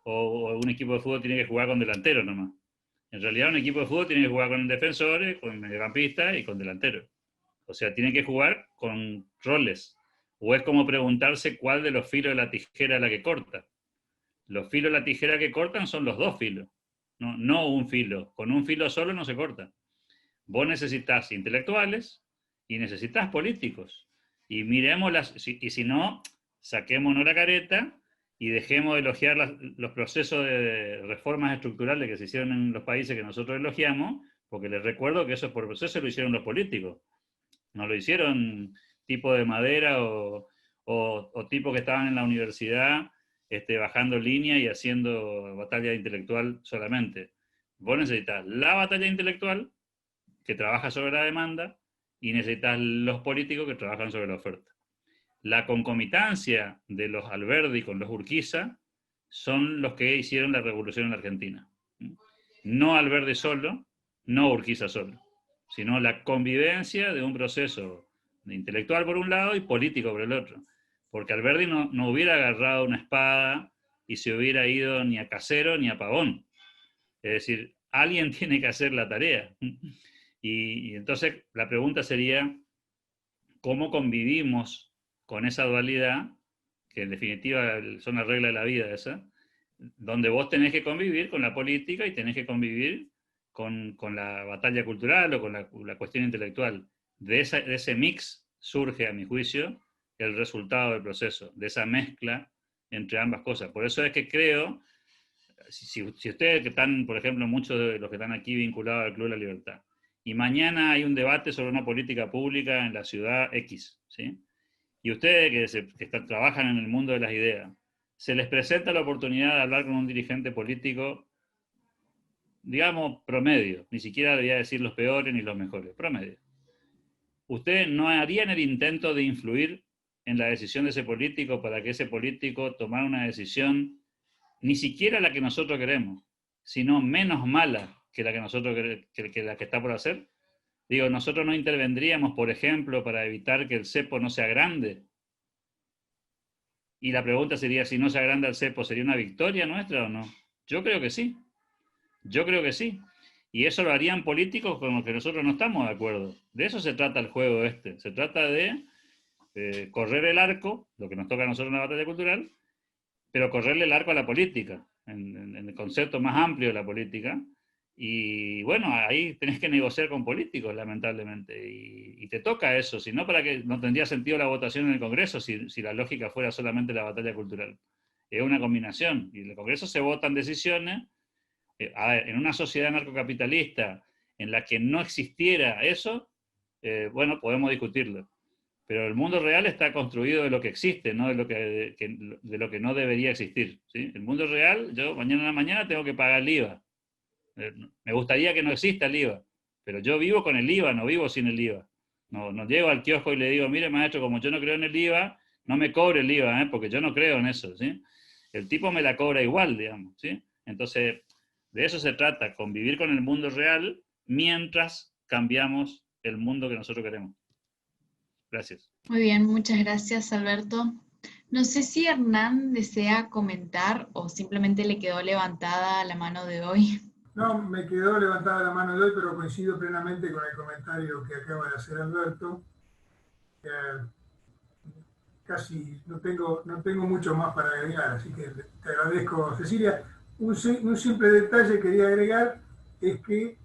o un equipo de fútbol tiene que jugar con delanteros nomás. En realidad un equipo de fútbol tiene que jugar con defensores, con mediocampistas y con delanteros. O sea, tiene que jugar con roles. O es como preguntarse cuál de los filos de la tijera es la que corta. Los filos de la tijera que cortan son los dos filos, no un filo. Con un filo solo no se corta. Vos necesitas intelectuales y necesitas políticos. Y miremos y si no, saquémonos la careta y dejemos de elogiar los procesos de reformas estructurales que se hicieron en los países que nosotros elogiamos, porque les recuerdo que esos procesos lo hicieron los políticos. No lo hicieron tipo de madera o tipos que estaban en la universidad bajando línea y haciendo batalla intelectual solamente. Vos necesitas la batalla intelectual, que trabaja sobre la demanda, y necesitas los políticos que trabajan sobre la oferta. La concomitancia de los Alberdi con los Urquiza son los que hicieron la revolución en la Argentina. No Alberdi solo, no Urquiza solo, sino la convivencia de un proceso intelectual por un lado y político por el otro. Porque Alberdi no hubiera agarrado una espada y se hubiera ido ni a Casero ni a Pavón. Es decir, alguien tiene que hacer la tarea. Y entonces la pregunta sería, ¿cómo convivimos con esa dualidad, que en definitiva son las reglas de la vida esa, donde vos tenés que convivir con la política y tenés que convivir con la batalla cultural o con la cuestión intelectual? De ese mix surge, a mi juicio, el resultado del proceso, de esa mezcla entre ambas cosas. Por eso es que creo, si ustedes que están, por ejemplo, muchos de los que están aquí vinculados al Club de la Libertad, y mañana hay un debate sobre una política pública en la ciudad X, ¿sí? Y ustedes que trabajan en el mundo de las ideas, se les presenta la oportunidad de hablar con un dirigente político, digamos, promedio, ni siquiera le voy a decir los peores ni los mejores, promedio. ¿Ustedes no harían el intento de influir en la decisión de ese político para que ese político tomara una decisión, ni siquiera la que nosotros queremos, sino menos mala que la que nosotros que la que está por hacer? Digo, nosotros no intervendríamos, por ejemplo, para evitar que el cepo no se agrande. Y la pregunta sería, si no se agranda el cepo, ¿sería una victoria nuestra o no? Yo creo que sí. Yo creo que sí. Y eso lo harían políticos con los que nosotros no estamos de acuerdo. De eso se trata el juego este. Se trata de correr el arco, lo que nos toca a nosotros en la batalla cultural, pero correrle el arco a la política, en el concepto más amplio de la política. Y bueno, ahí tenés que negociar con políticos, lamentablemente, y te toca eso, si no, para que no tendría sentido la votación en el Congreso si la lógica fuera solamente la batalla cultural. Es una combinación, y en el Congreso se votan decisiones. A ver, en una sociedad narcocapitalista en la que no existiera eso, bueno, podemos discutirlo. Pero el mundo real está construido de lo que existe, no de lo que no debería existir, ¿sí? El mundo real, yo mañana en la mañana tengo que pagar el IVA. Me gustaría que no exista el IVA, pero yo vivo con el IVA, no vivo sin el IVA. No llego al kiosco y le digo, mire maestro, como yo no creo en el IVA, no me cobre el IVA, porque yo no creo en eso, ¿sí? El tipo me la cobra igual, digamos, ¿sí? Entonces, de eso se trata, convivir con el mundo real mientras cambiamos el mundo que nosotros queremos. Gracias. Muy bien, muchas gracias, Alberto. No sé si Hernán desea comentar o simplemente le quedó levantada la mano de hoy. No, me quedó levantada la mano de hoy, pero coincido plenamente con el comentario que acaba de hacer Alberto. Casi no tengo mucho más para agregar, así que te agradezco, Cecilia. Un simple detalle quería agregar, es que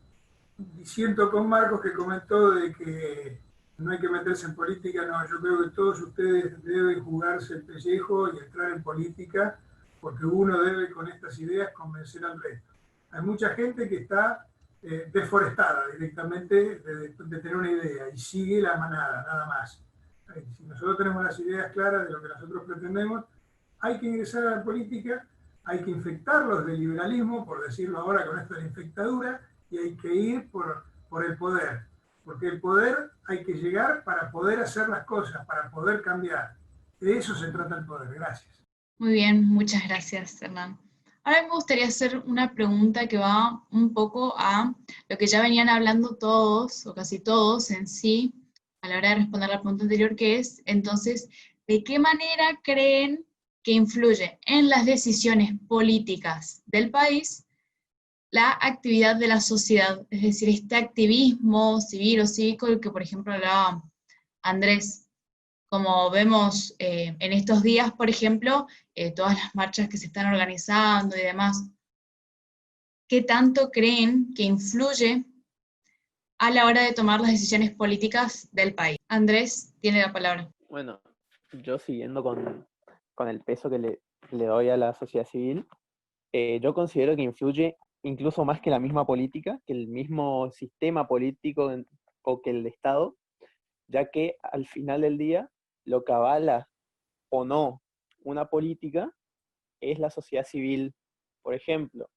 siento con Marcos que comentó de que no hay que meterse en política. No, yo creo que todos ustedes deben jugarse el pellejo y entrar en política, porque uno debe con estas ideas convencer al resto. Hay mucha gente que está desforestada directamente de tener una idea y sigue la manada, nada más. Si nosotros tenemos las ideas claras de lo que nosotros pretendemos, hay que ingresar a la política, hay que infectarlos del liberalismo, por decirlo ahora con esto de la infectadura, y hay que ir por el poder. Porque el poder hay que llegar para poder hacer las cosas, para poder cambiar. De eso se trata el poder. Gracias. Muy bien, muchas gracias, Hernán. Ahora me gustaría hacer una pregunta que va un poco a lo que ya venían hablando todos, o casi todos en sí, a la hora de responder la pregunta anterior, que es, entonces, ¿de qué manera creen que influye en las decisiones políticas del país la actividad de la sociedad, es decir, este activismo civil o cívico del que, por ejemplo, hablaba Andrés. Como vemos en estos días, por ejemplo, todas las marchas que se están organizando y demás, ¿qué tanto creen que influye a la hora de tomar las decisiones políticas del país? Andrés tiene la palabra. Bueno, yo siguiendo con el peso que le doy a la sociedad civil, yo considero que influye incluso más que la misma política, que el mismo sistema político o que el Estado, ya que al final del día lo que avala o no una política es la sociedad civil. Por ejemplo,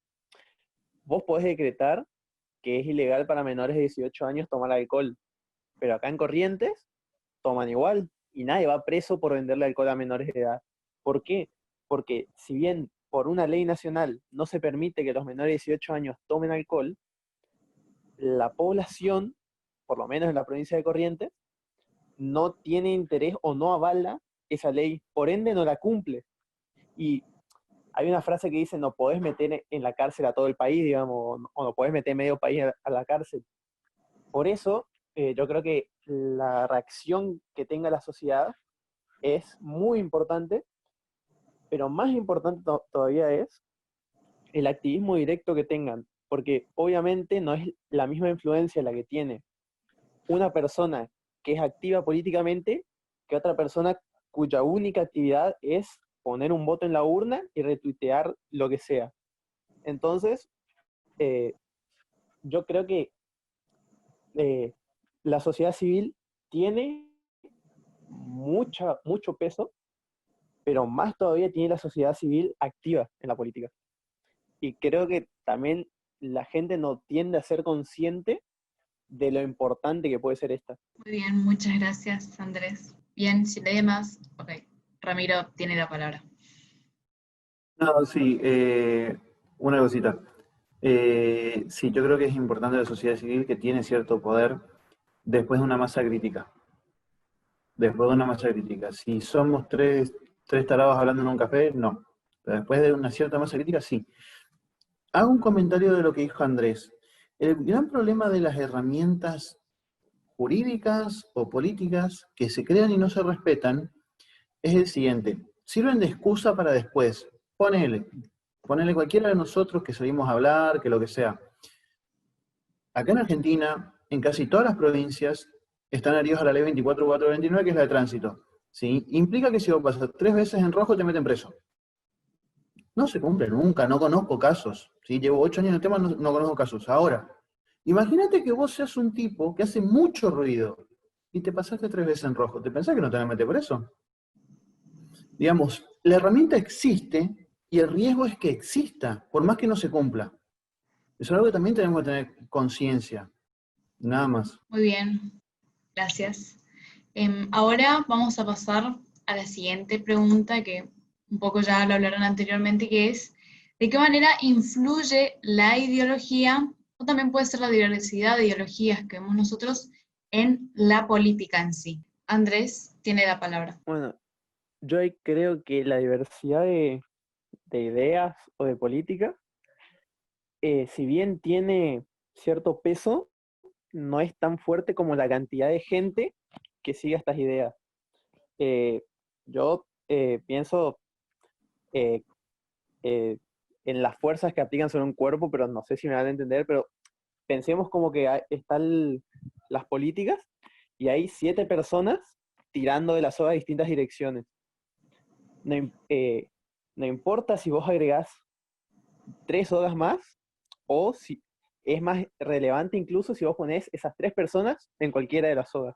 vos podés decretar que es ilegal para menores de 18 años tomar alcohol, pero acá en Corrientes toman igual y nadie va preso por venderle alcohol a menores de edad. ¿Por qué? Porque si bien por una ley nacional no se permite que los menores de 18 años tomen alcohol, la población, por lo menos en la provincia de Corrientes, no tiene interés o no avala esa ley, por ende no la cumple. Y hay una frase que dice, no podés meter en la cárcel a todo el país, digamos, o no podés meter medio país a la cárcel. Por eso, yo creo que la reacción que tenga la sociedad es muy importante, pero más importante todavía es el activismo directo que tengan, porque obviamente no es la misma influencia la que tiene una persona que es activa políticamente que otra persona cuya única actividad es poner un voto en la urna y retuitear lo que sea. Entonces, yo creo que la sociedad civil tiene mucho peso, pero más todavía tiene la sociedad civil activa en la política. Y creo que también la gente no tiende a ser consciente de lo importante que puede ser esta. Muy bien, muchas gracias, Andrés. Bien, si nadie más, ok. Ramiro tiene la palabra. No, sí, una cosita. Sí, yo creo que es importante la sociedad civil que tiene cierto poder después de una masa crítica. Después de una masa crítica. Si somos tres tarados hablando en un café, no. Pero después de una cierta masa crítica, sí. Hago un comentario de lo que dijo Andrés. El gran problema de las herramientas jurídicas o políticas que se crean y no se respetan es el siguiente. Sirven de excusa para después. Ponele cualquiera de nosotros que salimos a hablar, que lo que sea. Acá en Argentina, en casi todas las provincias, están adheridos a la ley 24.429, que es la de tránsito. ¿Sí? Implica que si vos pasas 3 veces en rojo, te meten preso. No se cumple nunca, no conozco casos. ¿Sí? Llevo 8 años en el tema, no conozco casos. Ahora, imagínate que vos seas un tipo que hace mucho ruido y te pasaste 3 veces en rojo. ¿Te pensás que no te van a meter preso? Digamos, la herramienta existe y el riesgo es que exista, por más que no se cumpla. Eso es algo que también tenemos que tener conciencia. Nada más. Muy bien, gracias. Ahora vamos a pasar a la siguiente pregunta, que un poco ya lo hablaron anteriormente, que es, ¿de qué manera influye la ideología, o también puede ser la diversidad de ideologías que vemos nosotros, en la política en sí? Andrés tiene la palabra. Bueno, yo ahí creo que la diversidad de ideas o de política, si bien tiene cierto peso, no es tan fuerte como la cantidad de gente que sigue estas ideas. Yo pienso eh, en las fuerzas que aplican sobre un cuerpo, pero no sé si me van a entender, pero pensemos como que están las políticas y hay 7 personas tirando de la soga a distintas direcciones. No importa si vos agregás 3 sogas más, o si es más relevante incluso si vos ponés esas 3 personas en cualquiera de las sogas,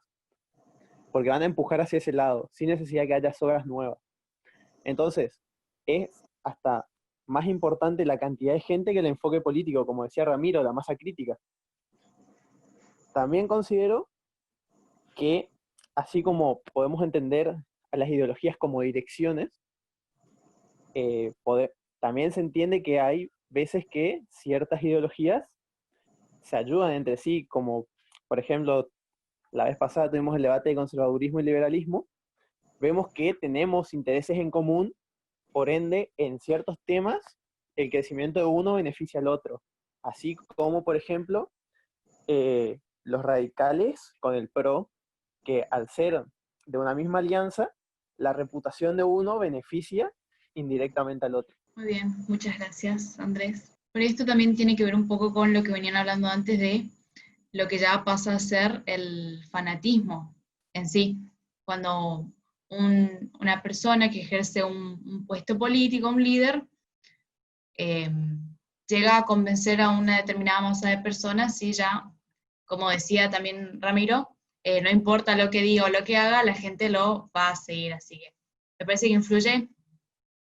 porque van a empujar hacia ese lado, sin necesidad de que haya sogas nuevas. Entonces, es hasta más importante la cantidad de gente que el enfoque político, como decía Ramiro, la masa crítica. También considero que, así como podemos entender a las ideologías como direcciones, también se entiende que hay veces que ciertas ideologías se ayudan entre sí, como por ejemplo, la vez pasada tuvimos el debate de conservadurismo y liberalismo, vemos que tenemos intereses en común, por ende, en ciertos temas, el crecimiento de uno beneficia al otro. Así como, por ejemplo, los radicales con el PRO, que al ser de una misma alianza, la reputación de uno beneficia indirectamente al otro. Muy bien, muchas gracias, Andrés. Pero esto también tiene que ver un poco con lo que venían hablando antes de lo que ya pasa a ser el fanatismo en sí. Cuando una persona que ejerce un puesto político, un líder, llega a convencer a una determinada masa de personas y ya, como decía también Ramiro, no importa lo que diga o lo que haga, la gente lo va a seguir, así que me parece que influye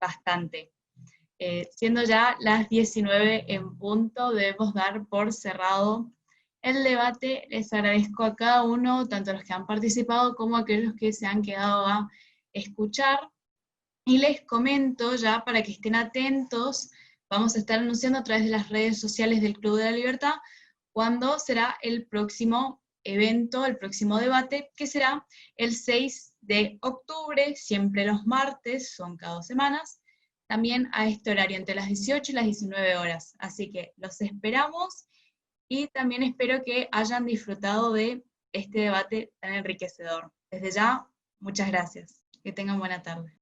bastante. Siendo ya las 19 en punto, debemos dar por cerrado el debate. Les agradezco a cada uno, tanto a los que han participado como a aquellos que se han quedado a escuchar. Y les comento ya para que estén atentos, vamos a estar anunciando a través de las redes sociales del Club de la Libertad cuándo será el próximo evento, el próximo debate, que será el 6 de octubre, siempre los martes, son cada 2 semanas, también a este horario, entre las 18 y las 19 horas. Así que los esperamos y también espero que hayan disfrutado de este debate tan enriquecedor. Desde ya, muchas gracias. Que tengan buena tarde.